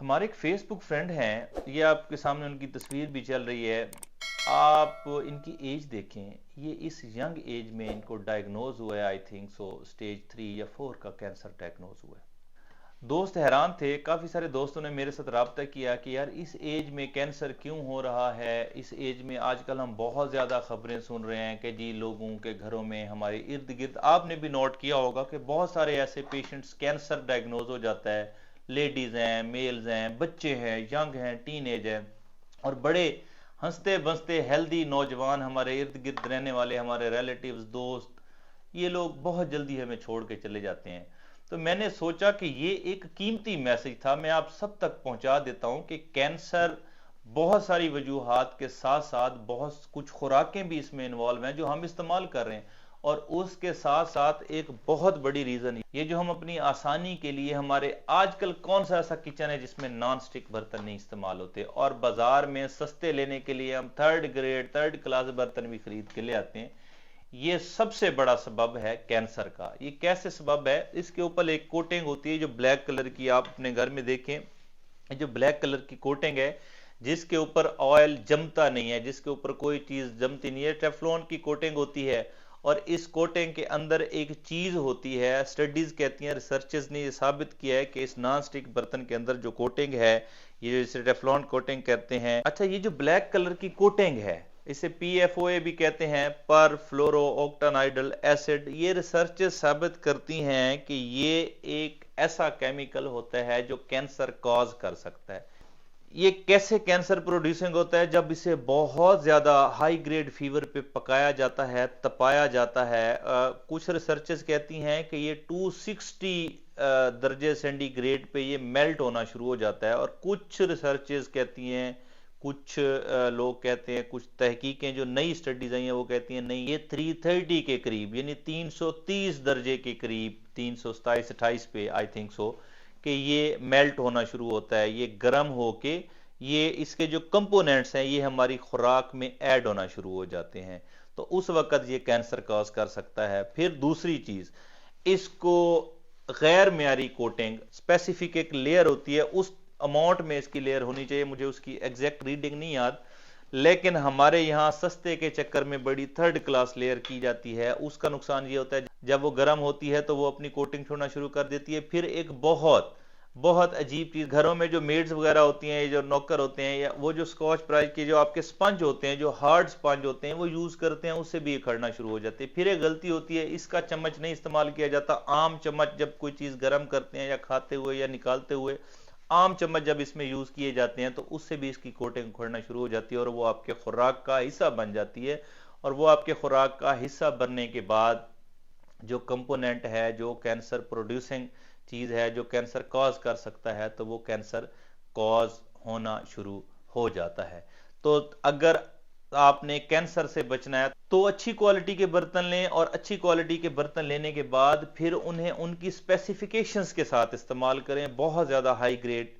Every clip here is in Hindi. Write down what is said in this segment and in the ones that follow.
हमारे एक फेसबुक फ्रेंड हैं, ये आपके सामने उनकी तस्वीर भी चल रही है। आप इनकी एज देखें, ये इस यंग एज में इनको डायग्नोज हुआ है। आई थिंक सो स्टेज 3 या 4 का कैंसर डायग्नोज हुआ है। दोस्त हैरान थे, काफ़ी सारे दोस्तों ने मेरे साथ रब्ता किया कि यार इस एज में कैंसर क्यों हो रहा है। इस एज में आजकल हम बहुत ज़्यादा खबरें सुन रहे हैं कि जी लोगों के घरों में, हमारे इर्द गिर्द, आपने भी नोट किया होगा कि बहुत सारे ऐसे पेशेंट्स कैंसर डायग्नोज हो जाता है। लेडीज़ हैं, मेल्स हैं, बच्चे हैं, यंग हैं, टीन एज है, और बड़े हंसते बसते हेल्दी नौजवान हमारे इर्द गिर्द रहने वाले हमारे रिलेटिव्स, दोस्त, ये लोग बहुत जल्दी हमें छोड़ के चले जाते हैं। तो मैंने सोचा कि ये एक कीमती मैसेज था, मैं आप सब तक पहुंचा देता हूं कि कैंसर बहुत सारी वजूहात के साथ साथ बहुत कुछ खुराकें भी इसमें इन्वॉल्व हैं जो हम इस्तेमाल कर रहे हैं, और उसके साथ साथ एक बहुत बड़ी रीजन ये जो हम अपनी आसानी के लिए, हमारे आजकल कौन सा ऐसा किचन है जिसमें नॉन स्टिक बर्तन नहीं इस्तेमाल होते, और बाजार में सस्ते लेने के लिए हम थर्ड क्लास बर्तन भी खरीद के ले आते हैं। ये सबसे बड़ा सबब है कैंसर का। ये कैसे सबब है? इसके ऊपर एक कोटिंग होती है जो ब्लैक कलर की, आप अपने घर में देखें, जो ब्लैक कलर की कोटिंग है जिसके ऊपर ऑयल जमता नहीं है, जिसके ऊपर कोई चीज जमती नहीं है, टेफ्लॉन की कोटिंग होती है। और इस कोटिंग के अंदर एक चीज होती है, स्टडीज कहती हैं, रिसर्चर्स ने ये साबित किया है कि इस नॉन स्टिक बर्तन के अंदर जो कोटिंग है, ये जिसे टेफ्लॉन कोटिंग कहते हैं। अच्छा, ये जो ब्लैक कलर की कोटिंग है, इसे PFOA भी कहते हैं, पर फ्लोरो ऑक्टानाइडल एसिड। ये रिसर्चेस साबित करती हैं कि ये एक ऐसा केमिकल होता है जो कैंसर कॉज कर सकता है। ये कैसे कैंसर प्रोड्यूसिंग होता है? जब इसे बहुत ज्यादा हाई ग्रेड फीवर पे पकाया जाता है, तपाया जाता है। कुछ रिसर्चेस कहती हैं कि ये 260 दर्जे सेंटीग्रेड पे ये मेल्ट होना शुरू हो जाता है, और कुछ रिसर्चेस कहती हैं, कुछ लोग कहते हैं, कुछ तहकीकें जो नई स्टडीज आई हैं वो कहती हैं नहीं, ये 330 के करीब, यानी 330 दर्जे के करीब, 327-28 पे आई थिंक सो, कि ये मेल्ट होना शुरू होता है, ये गर्म होके ये इसके जो कंपोनेंट्स हैं ये हमारी खुराक में ऐड होना शुरू हो जाते हैं। तो उस वक्त ये कैंसर कॉज कर सकता है। फिर दूसरी चीज, इसको गैर मियारी कोटिंग, स्पेसिफिक एक लेयर होती है, उस अमाउंट में इसकी लेयर होनी चाहिए, मुझे उसकी एग्जैक्ट रीडिंग नहीं याद, लेकिन हमारे यहाँ सस्ते के चक्कर में बड़ी थर्ड क्लास लेयर की जाती है। उसका नुकसान ये होता है जब वो गर्म होती है तो वो अपनी कोटिंग छोड़ना शुरू कर देती है। फिर एक बहुत बहुत अजीब चीज, घरों में जो मेड्स वगैरह होती हैं, जो नौकर होते हैं, या वो जो स्कॉच ब्राइट के जो आपके स्पंज होते हैं, जो हार्ड स्पंज होते हैं, वो यूज करते हैं, उससे भी खड़ना शुरू हो जाते हैं। फिर एक गलती होती है, इसका चम्मच नहीं इस्तेमाल किया जाता। आम चम्मच जब कोई चीज गर्म करते हैं या खाते हुए या निकालते हुए, आम चम्मच जब इसमें यूज किए जाते हैं तो उससे भी इसकी कोटिंग उखड़ना शुरू हो जाती है, और वो आपके खुराक का हिस्सा बन जाती है। और वो आपके खुराक का हिस्सा बनने के बाद जो कंपोनेंट है, जो कैंसर प्रोड्यूसिंग चीज है, जो कैंसर कॉज कर सकता है, तो वो कैंसर कॉज होना शुरू हो जाता है। तो अगर आपने कैंसर से बचना है तो अच्छी क्वालिटी के बर्तन लें, और अच्छी क्वालिटी के बर्तन लेने के बाद फिर उन्हें उनकी स्पेसिफिकेशंस के साथ इस्तेमाल करें। बहुत ज़्यादा हाई ग्रेड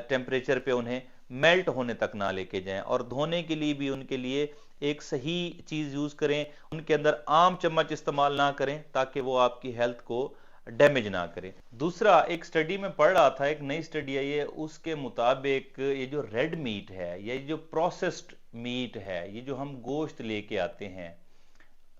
टेम्परेचर पे उन्हें मेल्ट होने तक ना लेके जाएं, और धोने के लिए भी उनके लिए एक सही चीज़ यूज़ करें। उनके अंदर आम चम्मच इस्तेमाल ना करें ताकि वो आपकी हेल्थ को डैमेज ना करे। दूसरा, एक स्टडी में पढ़ रहा था, एक नई स्टडी आई है, उसके मुताबिक ये जो रेड मीट है, ये जो प्रोसेस्ड मीट है, ये जो हम गोश्त लेके आते हैं,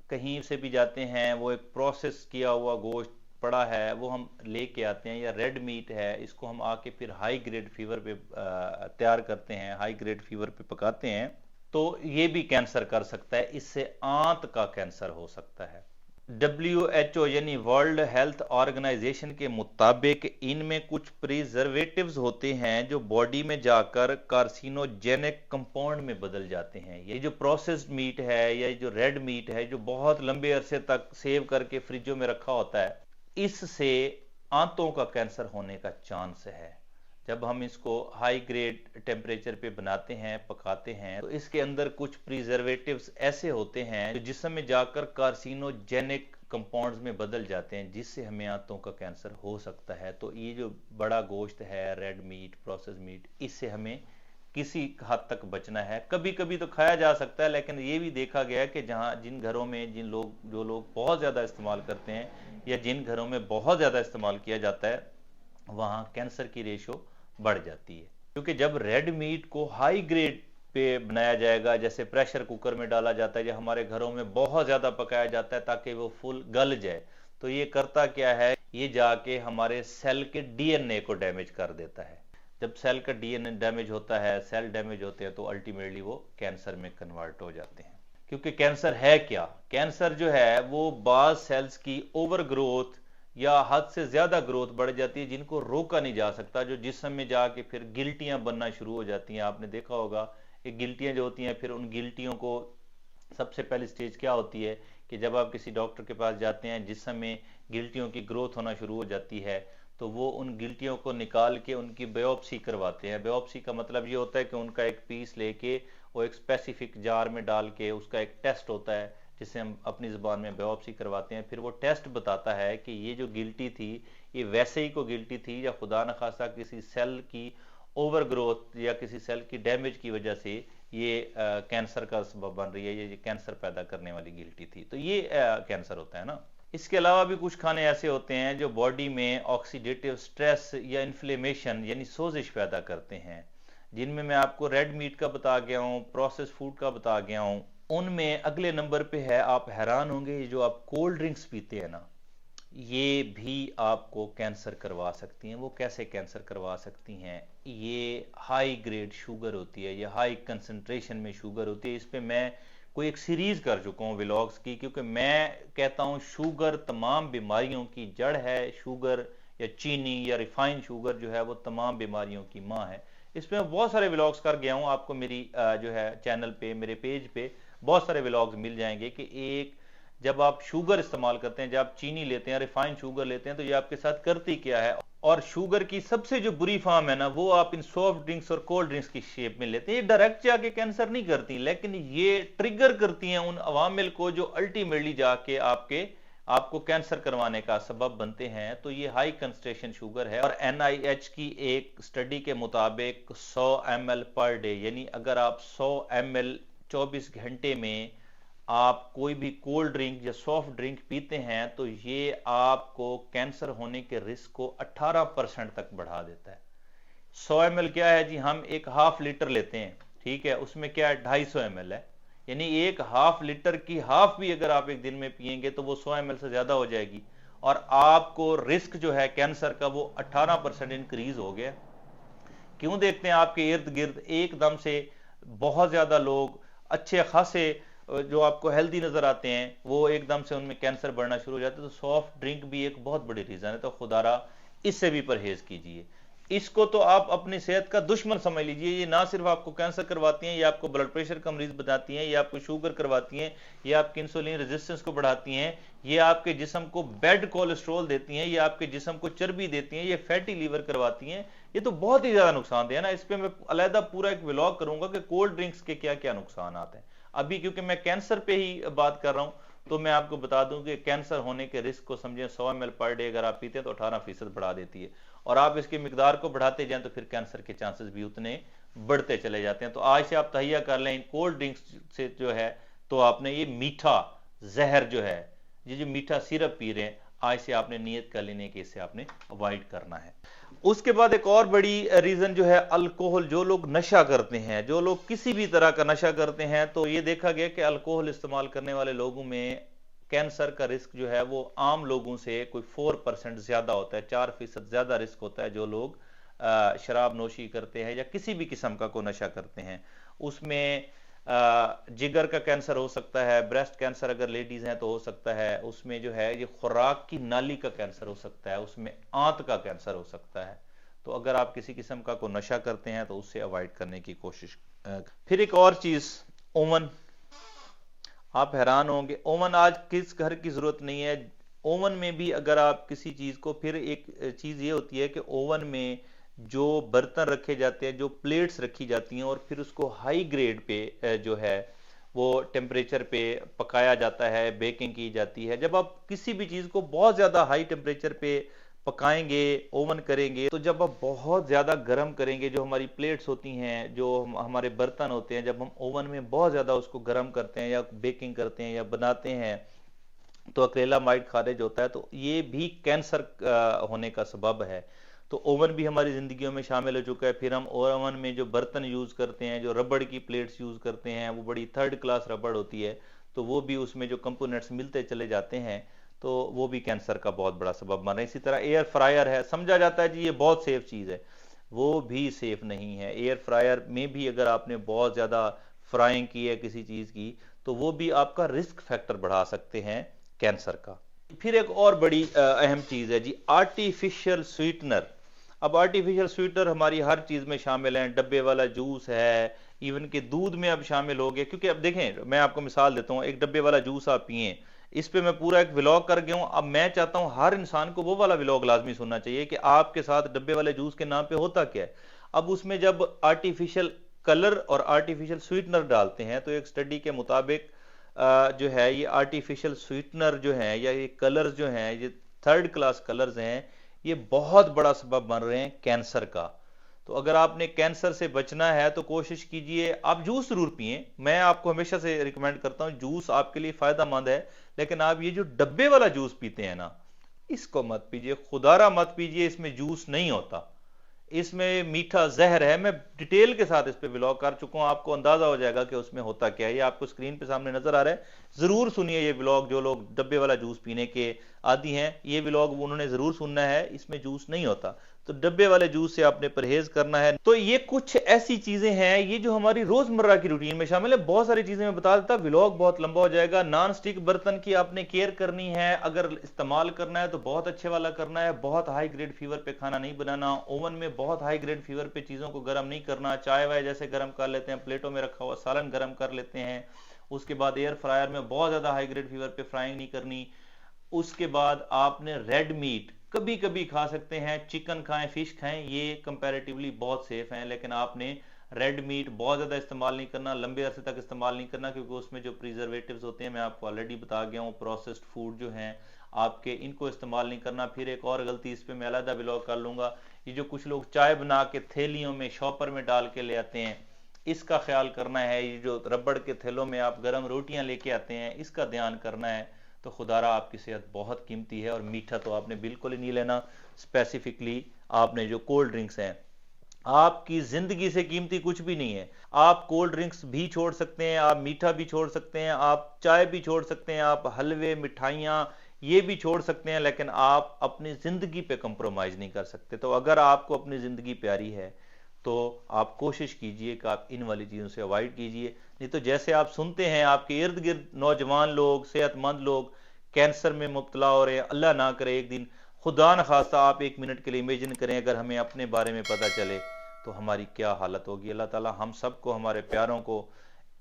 कहीं से भी जाते हैं, वो एक प्रोसेस किया हुआ गोश्त पड़ा है, वो हम लेके आते हैं, या रेड मीट है, इसको हम आके फिर हाई ग्रेड फीवर पे तैयार करते हैं, हाई ग्रेड फीवर पे पकाते हैं, तो ये भी कैंसर कर सकता है। इससे आंत का कैंसर हो सकता है। WHO यानी वर्ल्ड हेल्थ ऑर्गेनाइजेशन के मुताबिक इनमें कुछ प्रिजर्वेटिव्स होते हैं जो बॉडी में जाकर कार्सिनोजेनिक कंपाउंड में बदल जाते हैं। ये जो प्रोसेस्ड मीट है या जो रेड मीट है, जो बहुत लंबे अरसे तक सेव करके फ्रिजों में रखा होता है, इससे आंतों का कैंसर होने का चांस है। जब हम इसको हाई ग्रेड टेम्परेचर पे बनाते हैं, पकाते हैं, तो इसके अंदर कुछ प्रिजर्वेटिव्स ऐसे होते हैं जो जिस्म में जाकर कार्सिनोजेनिक कंपाउंड्स में बदल जाते हैं, जिससे हमें आंतों का कैंसर हो सकता है। तो ये जो बड़ा गोश्त है, रेड मीट, प्रोसेस मीट, इससे हमें किसी हद तक बचना है। कभी कभी तो खाया जा सकता है, लेकिन ये भी देखा गया है कि जिन घरों में जो लोग बहुत ज़्यादा इस्तेमाल करते हैं, या जिन घरों में बहुत ज़्यादा इस्तेमाल किया जाता है, वहाँ कैंसर की रेशो बढ़ जाती है। क्योंकि जब रेड मीट को हाई ग्रेड पे बनाया जाएगा, जैसे प्रेशर कुकर में डाला जाता है या हमारे घरों में बहुत ज्यादा पकाया जाता है ताकि वो फुल गल जाए, तो ये करता क्या है, ये जाके हमारे सेल के डीएनए को डैमेज कर देता है। जब सेल का डीएनए डैमेज होता है, सेल डैमेज होते हैं, तो अल्टीमेटली वो कैंसर में कन्वर्ट हो जाते हैं। क्योंकि कैंसर है क्या, कैंसर जो है वो बाज सेल्स की ओवर ग्रोथ या हद से ज्यादा ग्रोथ बढ़ जाती है, जिनको रोका नहीं जा सकता, जो जिस्म में जाके फिर गिल्टियां बनना शुरू हो जाती हैं। आपने देखा होगा कि गिल्टियां जो होती हैं, फिर उन गिल्टियों को सबसे पहली स्टेज क्या होती है कि जब आप किसी डॉक्टर के पास जाते हैं, जिस्म में गिल्टियों की ग्रोथ होना शुरू हो जाती है, तो वो उन गिल्टियों को निकाल के उनकी बायोप्सी करवाते हैं। बायोप्सी का मतलब ये होता है कि उनका एक पीस लेके वो एक स्पेसिफिक जार में डाल के उसका एक टेस्ट होता है, जिसे हम अपनी ज़ुबान में बायोप्सी करवाते हैं। फिर वो टेस्ट बताता है कि ये जो गिल्टी थी, ये वैसे ही को गिल्टी थी या खुदा न खासा किसी सेल की ओवर ग्रोथ या किसी सेल की डैमेज की वजह से ये कैंसर का सबब बन रही है, ये कैंसर पैदा करने वाली गिल्टी थी। तो ये कैंसर होता है ना। इसके अलावा भी कुछ खाने ऐसे होते हैं जो बॉडी में ऑक्सीडेटिव स्ट्रेस या इन्फ्लेमेशन यानी सोजिश पैदा करते हैं, जिनमें मैं आपको रेड मीट का बता गया हूँ, प्रोसेस फूड का बता गया हूँ। उनमें अगले नंबर पे है, आप हैरान होंगे, जो आप कोल्ड ड्रिंक्स पीते हैं ना, ये भी आपको कैंसर करवा सकती हैं। वो कैसे कैंसर करवा सकती हैं, ये हाई ग्रेड शुगर होती है, ये हाई कंसंट्रेशन में शुगर होती है। इस पे मैं कोई एक सीरीज कर चुका हूँ व्लॉग्स की, क्योंकि मैं कहता हूँ शुगर तमाम बीमारियों की जड़ है। शुगर या चीनी या रिफाइंड शुगर जो है वो तमाम बीमारियों की माँ है। इस पे मैं बहुत सारे व्लॉग्स कर गया हूँ, आपको मेरी जो है चैनल पे, मेरे पेज पे बहुत सारे व्लॉग्स मिल जाएंगे कि एक जब आप शुगर इस्तेमाल करते हैं, जब आप चीनी लेते हैं, रिफाइंड शुगर लेते हैं, तो ये आपके साथ करती क्या है। और शुगर की सबसे जो बुरी फॉर्म है ना, वो आप इन सॉफ्ट ड्रिंक्स और कोल्ड ड्रिंक्स की शेप में लेते हैं। ये डायरेक्ट जाके कैंसर नहीं करती, लेकिन ये ट्रिगर करती हैं उन अवामिल को जो अल्टीमेटली जाके आपको कैंसर करवाने का सबब बनते हैं। तो ये हाई कंसंट्रेशन शुगर है। और NIH की एक स्टडी के मुताबिक 100 ml पर डे, यानी अगर आप 100 ml 24 घंटे में आप कोई भी कोल्ड ड्रिंक या सॉफ्ट ड्रिंक पीते हैं, तो ये आपको कैंसर होने के रिस्क को 18% तक बढ़ा देता है। 100 ml क्या है जी, हम एक हाफ लीटर लेते हैं, ठीक है, उसमें क्या है 250 ml है, यानी एक हाफ लीटर की हाफ भी अगर आप एक दिन में पिएंगे तो वो 100 ml से ज्यादा हो जाएगी, और आपको रिस्क जो है कैंसर का वो 18% इंक्रीज हो गया। क्यों देखते हैं आपके इर्द गिर्द एकदम से बहुत ज्यादा लोग अच्छे खासे जो आपको हेल्दी नजर आते हैं, वो एकदम से उनमें कैंसर बढ़ना शुरू हो जाता है। तो सॉफ्ट ड्रिंक भी एक बहुत बड़ी रीजन है। तो खुदारा इससे भी परहेज कीजिए। इसको तो आप अपनी सेहत का दुश्मन समझ लीजिए। ये ना सिर्फ आपको कैंसर करवाती हैं, ये आपको ब्लड प्रेशर का मरीज बताती हैं, ये आपको शुगर करवाती हैं, ये आपकी इंसुलिन रेजिस्टेंस को बढ़ाती हैं, ये आपके जिस्म को बैड कोलेस्ट्रॉल देती हैं, ये आपके जिस्म को चर्बी देती हैं, ये फैटी लीवर करवाती हैं। ये तो बहुत ही ज्यादा नुकसानदेह है ना। इस पे मैं अलहदा पूरा एक व्लॉग करूंगा कि कोल्ड ड्रिंक्स के क्या क्या नुकसान आते हैं। अभी क्योंकि मैं कैंसर पे ही बात कर रहा हूं, तो मैं आपको बता दूं कि कैंसर होने के रिस्क को समझें, 100 ml पर डे अगर आप पीते हैं तो 18% बढ़ा देती है, और आप इसकी मिकदार को बढ़ाते जाएं तो फिर कैंसर के चांसेस भी उतने बढ़ते चले जाते हैं। तो आज से आप तहिया कर लें इन कोल्ड ड्रिंक्स से जो है, तो आपने ये मीठा जहर जो है, ये जो मीठा सिरप पी रहे हैं, आज से आपने नियत कर लेने की इसे आपने अवॉइड करना है। उसके बाद एक और बड़ी रीजन जो है अल्कोहल। जो लोग नशा करते हैं, जो लोग किसी भी तरह का नशा करते हैं, तो ये देखा गया कि अल्कोहल इस्तेमाल करने वाले लोगों में कैंसर का रिस्क जो है वो आम लोगों से कोई 4% ज्यादा होता है, 4% ज्यादा रिस्क होता है। जो लोग शराब नोशी करते हैं या किसी भी किस्म का कोई नशा करते हैं, उसमें जिगर का कैंसर हो सकता है, ब्रेस्ट कैंसर अगर लेडीज हैं तो हो सकता है, उसमें जो है ये खुराक की नाली का कैंसर हो सकता है, उसमें आंत का कैंसर हो सकता है। तो अगर आप किसी किस्म का कोई नशा करते हैं तो उससे अवॉइड करने की कोशिश। फिर एक और चीज, ओवन। आप हैरान होंगे, ओवन आज किस घर की जरूरत नहीं है। ओवन में भी अगर आप किसी चीज को, फिर एक चीज ये होती है कि ओवन में जो बर्तन रखे जाते हैं, जो प्लेट्स रखी जाती हैं, और फिर उसको हाई ग्रेड पे जो है वो टेम्परेचर पे पकाया जाता है, बेकिंग की जाती है। जब आप किसी भी चीज को बहुत ज्यादा हाई टेम्परेचर पे पकाएंगे, ओवन करेंगे, तो जब आप बहुत ज्यादा गर्म करेंगे, जो हमारी प्लेट्स होती हैं, जो हमारे बर्तन होते हैं, जब हम ओवन में बहुत ज्यादा उसको गर्म करते हैं या बेकिंग करते हैं या बनाते हैं, तो अक्रेलामाइड खारिज होता है। तो ये भी कैंसर होने का सबब है। तो ओवन भी हमारी ज़िंदगियों में शामिल हो चुका है। फिर हम ओवन में जो बर्तन यूज़ करते हैं, जो रबड़ की प्लेट्स यूज़ करते हैं, वो बड़ी थर्ड क्लास रबड़ होती है, तो वो भी उसमें जो कंपोनेंट्स मिलते चले जाते हैं तो वो भी कैंसर का बहुत बड़ा सबब बन रहा है। इसी तरह एयर फ्रायर है, समझा जाता है जी ये बहुत सेफ चीज़ है, वो भी सेफ नहीं है। एयर फ्रायर में भी अगर आपने बहुत ज़्यादा फ्राइंग की है किसी चीज़ की, तो वो भी आपका रिस्क फैक्टर बढ़ा सकते हैं कैंसर का। फिर एक और बड़ी अहम चीज़ है जी, आर्टिफिशियल स्वीटनर। अब आर्टिफिशियल स्वीटनर हमारी हर चीज़ में शामिल हैं, डब्बे वाला जूस है, इवन के दूध में अब शामिल हो गया। क्योंकि अब देखें, मैं आपको मिसाल देता हूँ, एक डब्बे वाला जूस आप पिए, इस पे मैं पूरा एक व्लॉग कर गया हूँ। अब मैं चाहता हूँ हर इंसान को वो वाला व्लॉग लाजमी सुनना चाहिए कि आपके साथ डब्बे वाले जूस के नाम पे होता क्या है। अब उसमें जब आर्टिफिशियल कलर और आर्टिफिशियल स्वीटनर डालते हैं, तो एक स्टडी के मुताबिक जो है ये आर्टिफिशियल स्वीटनर जो है या ये कलर्स जो हैं, ये थर्ड क्लास कलर्स हैं, ये बहुत बड़ा सबब बन रहे हैं कैंसर का। तो अगर आपने कैंसर से बचना है तो कोशिश कीजिए, आप जूस जरूर पिए, मैं आपको हमेशा से रिकमेंड करता हूं, जूस आपके लिए फायदेमंद है, लेकिन आप ये जो डब्बे वाला जूस पीते हैं ना, इसको मत पीजिए, खुदारा मत पीजिए, इसमें जूस नहीं होता, इसमें मीठा जहर है। मैं डिटेल के साथ इस पे व्लॉग कर चुका हूं, आपको अंदाजा हो जाएगा कि उसमें होता क्या है। ये आपको स्क्रीन पे सामने नजर आ रहा है, जरूर सुनिए ये व्लॉग। जो लोग डब्बे वाला जूस पीने के आदी हैं, ये व्लॉग उन्होंने जरूर सुनना है, इसमें जूस नहीं होता। तो डब्बे वाले जूस से आपने परहेज करना है। तो ये कुछ ऐसी चीजें हैं ये जो हमारी रोजमर्रा की रूटीन में शामिल है। बहुत सारी चीजें मैं बता देता, व्लॉग बहुत लंबा हो जाएगा। नॉन स्टिक बर्तन की आपने केयर करनी है, अगर इस्तेमाल करना है तो बहुत अच्छे वाला करना है, बहुत हाई ग्रेड फीवर पे खाना नहीं बनाना, ओवन में बहुत हाई ग्रेड फीवर पे चीजों को गर्म नहीं करना, चाय वाय जैसे गर्म कर लेते हैं, प्लेटों में रखा हुआ सालन गर्म कर लेते हैं। उसके बाद एयर फ्रायर में बहुत ज्यादा हाई ग्रेड फीवर पे फ्राइंग नहीं करनी। उसके बाद आपने रेड मीट कभी कभी खा सकते हैं, चिकन खाएं, फिश खाएं, ये कंपैरेटिवली बहुत सेफ हैं, लेकिन आपने रेड मीट बहुत ज्यादा इस्तेमाल नहीं करना, लंबे अरसे तक इस्तेमाल नहीं करना, क्योंकि उसमें जो प्रिजर्वेटिव्स होते हैं, मैं आपको ऑलरेडी बता गया हूँ, प्रोसेस्ड फूड जो हैं आपके, इनको इस्तेमाल नहीं करना। फिर एक और गलती, इस पे मैं अलग व्लॉग कर लूंगा, ये जो कुछ लोग चाय बना के थैलियों में शॉपर में डाल के ले आते हैं, इसका ख्याल करना है। ये जो रबड़ के थैलों में आप गर्म रोटियां लेके आते हैं, इसका ध्यान करना है। तो खुदारा आपकी सेहत बहुत कीमती है, और मीठा तो आपने बिल्कुल ही नहीं लेना। स्पेसिफिकली आपने जो कोल्ड ड्रिंक्स हैं, आपकी जिंदगी से कीमती कुछ भी नहीं है। आप कोल्ड ड्रिंक्स भी छोड़ सकते हैं, आप मीठा भी छोड़ सकते हैं, आप चाय भी छोड़ सकते हैं, आप हलवे मिठाइयाँ ये भी छोड़ सकते हैं, लेकिन आप अपनी जिंदगी पे कंप्रोमाइज नहीं कर सकते। तो अगर आपको अपनी जिंदगी प्यारी है तो आप कोशिश कीजिए कि आप इन वाली चीज़ों से अवॉइड कीजिए। नहीं तो जैसे आप सुनते हैं, आपके इर्द गिर्द नौजवान लोग, सेहतमंद लोग कैंसर में मुब्तला हो रहे हैं। अल्लाह ना करे एक दिन, खुदा न खास्ता, आप एक मिनट के लिए इमेजिन करें अगर हमें अपने बारे में पता चले तो हमारी क्या हालत होगी। अल्लाह ताला हम सबको, हमारे प्यारों को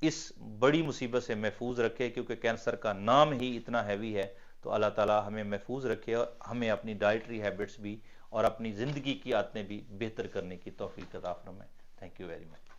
इस बड़ी मुसीबत से महफूज रखे, क्योंकि कैंसर का नाम ही इतना हैवी है। तो अल्लाह ताला हमें महफूज रखे, और हमें अपनी डाइटरी हैबिट्स भी और अपनी ज़िंदगी की आदतें भी बेहतर करने की तौफीक अता फरमाए। Thank you very much.